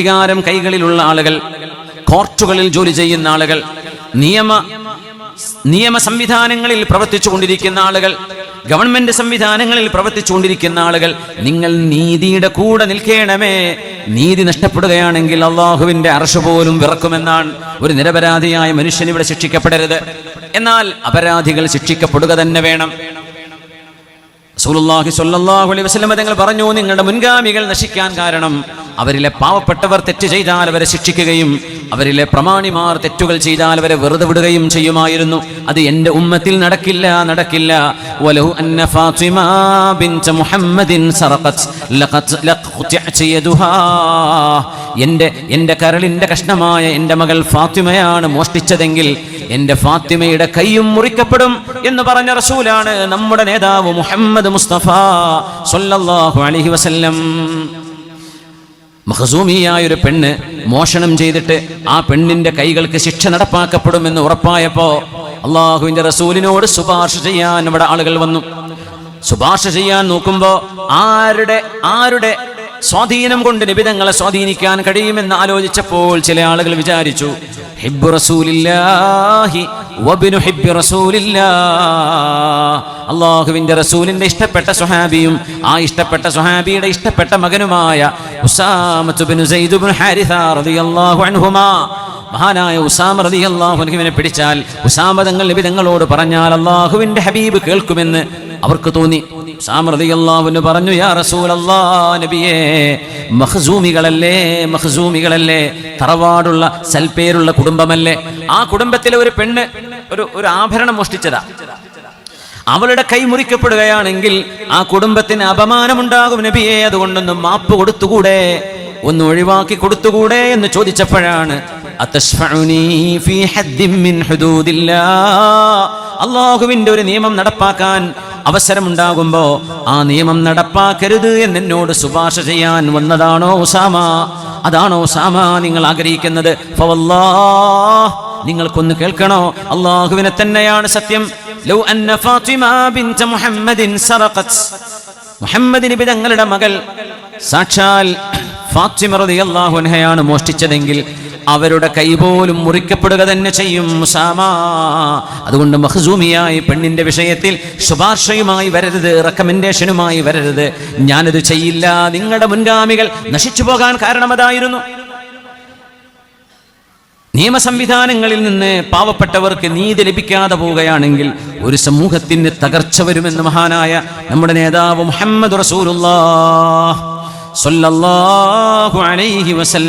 അധികാരം കൈകളിലുള്ള ആളുകൾ, കോർട്ടുകളിൽ ജോലി ചെയ്യുന്ന ആളുകൾ, നിയമ സംവിധാനങ്ങളിൽ പ്രവർത്തിച്ചുകൊണ്ടിരിക്കുന്ന ആളുകൾ, ഗവൺമെന്റ് സംവിധാനങ്ങളിൽ പ്രവർത്തിച്ചുകൊണ്ടിരിക്കുന്ന ആളുകൾ, നിങ്ങൾ നീതിയുടെ കൂടെ നിൽക്കണമേ. നീതി നഷ്ടപ്പെടുകയാണെങ്കിൽ അള്ളാഹുവിന്റെ അർശ് പോലും വിറക്കുമെന്നാണ്. ഒരു നിരപരാധിയായ മനുഷ്യൻ ഇവിടെ ശിക്ഷിക്കപ്പെടരുത്, എന്നാൽ അപരാധികൾ ശിക്ഷിക്കപ്പെടുക തന്നെ വേണം. റസൂലുള്ളാഹി സ്വല്ലല്ലാഹു അലൈഹി വസല്ലം തങ്ങൾ പറഞ്ഞു, നിങ്ങളുടെ മുൻഗാമികൾ നശിക്കാൻ കാരണം അവരിലെ പാവപ്പെട്ടവർ തെറ്റ് ചെയ്താൽ അവരെ ശിക്ഷിക്കുകയും അവരിലെ പ്രമാണിമാർ തെറ്റുകൾ ചെയ്താൽ അവരെ വെറുതെ വിടുകയും ചെയ്യുമായിരുന്നു. അത് എന്റെ ഉമ്മത്തിൽ നടക്കില്ല. വലഹു അന്ന ഫാത്തിമ ബിൻത് മുഹമ്മദിൻ സറഖത് ലഖത് യദുഹാ. എന്റെ കരളിന്റെ കഷ്ണമായ എന്റെ മകൾ ഫാത്തിമയാണ് മോഷ്ടിച്ചതെങ്കിൽ എന്റെ ഫാത്തിമയുടെ കൈയും മുറിക്കപ്പെടും എന്ന് പറഞ്ഞ റസൂലാണ് നമ്മുടെ നേതാവ് മുഹമ്മദ് മുസ്തഫ സ്വല്ലല്ലാഹു അലൈഹി വസല്ലം. മഖ്സൂമിയായ ഒരു പെണ്ണ് മോഷണം ചെയ്തിട്ട് ആ പെണ്ണിന്റെ കൈകൾക്ക് ശിക്ഷ നടപ്പാക്കപ്പെടുമെന്ന് ഉറപ്പായപ്പോ അള്ളാഹുവിന്റെ റസൂലിനോട് ശുപാർശ ചെയ്യാൻ ഇവിടെ ആളുകൾ വന്നു. ശുപാർശ ചെയ്യാൻ നോക്കുമ്പോ ആരുടെ സ്വാധീനം കൊണ്ട് നബി തങ്ങളെ സ്വാധീനിക്കാൻ കഴിയുമെന്ന് ആലോചിച്ചപ്പോൾ ചില ആളുകൾ വിചാരിച്ചു, ഹിബ്ബു റസൂലില്ലാഹി വബ്നു ഹിബ്ബി റസൂലില്ലാഹ്, അല്ലാഹുവിന്റെ റസൂലിന്റെ ഇഷ്ടപ്പെട്ട സ്വഹാബിയും ആ ഇഷ്ടപ്പെട്ട സ്വഹാബിയുടെ ഇഷ്ടപ്പെട്ട മകനുമായ ഉസാമത്ത് ബിൻ സയ്യിദ് ബിൻ ഹാരിസ റളിയല്ലാഹു അൻഹുമാ. മഹാനായ ഉസാമ റളിയല്ലാഹു അൻഹുവിനെ പിടിച്ചാൽ ഉസാമ തങ്ങൾ നബി തങ്ങളോട് പറഞ്ഞാൽ അല്ലാഹുവിന്റെ ഹബീബ് കേൾക്കുമെന്ന് അവർക്ക് തോന്നി. ഉസാമ റളിയല്ലാഹു അൻഹു പറഞ്ഞു, യാ റസൂലല്ലാഹ്, നബിയേ, മഖ്സൂമികളല്ലേ, തറവാടുള്ള സൽപേരുള്ള കുടുംബമല്ലേ, ആ കുടുംബത്തിലെ ഒരു പെണ്ണ് ഒരു ആഭരണം മോഷ്ടിച്ചതാ, അവളുടെ കൈ മുറിക്കപ്പെടുകയാണെങ്കിൽ ആ കുടുംബത്തിന് അപമാനമുണ്ടാകും നബിയെ, അതുകൊണ്ടൊന്ന് മാപ്പ് കൊടുത്തുകൂടെ, ഒന്ന് ഒഴിവാക്കി കൊടുത്തുകൂടെ എന്ന് ചോദിച്ചപ്പോഴാണ് അല്ലാഹുവിന്റെ ഒരു നിയമം നടപ്പാക്കാൻ അവസരമുണ്ടാകുമ്പോ ആ നിയമം നടപ്പാക്കരുത് എന്നോട് ശുപാർശ ചെയ്യാൻ വന്നതാണോ ഉസാമ? അതാണോ ഉസാമ നിങ്ങൾ ആഗ്രഹിക്കുന്നത്? ഫവല്ലാഹ്, നിങ്ങൾക്കൊന്ന് കേൾക്കണോ, അല്ലാഹുവിനെ തന്നെയാണ് സത്യം. ലൗ അന്ന ഫാത്തിമ ബിൻത മുഹമ്മദിൻ സറഖത്, മുഹമ്മദ് നബി തങ്ങളുടെ മകൾ സാക്ഷാൽ ഫാത്തിമ റളിയല്ലാഹു അൻഹയാണ് മോഷ്ടിച്ചതെങ്കിൽ അവരുടെ കൈ പോലും മുറിക്കപ്പെടുക തന്നെ ചെയ്യും ഉസാമ. അതുകൊണ്ട് മഖ്സൂമിയായി പെണ്ണിന്റെ വിഷയത്തിൽ ശുപാർശയുമായി വരരുത്, റെക്കമെൻഡേഷനുമായി വരരുത്. ഞാനത് ചെയ്യില്ല. നിങ്ങളുടെ മുൻഗാമികൾ നശിച്ചു പോകാൻ കാരണം അതായിരുന്നു. നിയമ സംവിധാനങ്ങളിൽ നിന്ന് പാവപ്പെട്ടവർക്ക് നീതി ലഭിക്കാതെ പോവുകയാണെങ്കിൽ ഒരു സമൂഹത്തിന് തകർച്ച വരുമെന്ന് മഹാനായ നമ്മുടെ നേതാവ് മുഹമ്മദ് റസൂലുള്ളാഹ് സ്വല്ലല്ലാഹു അലൈഹി വസല്ലം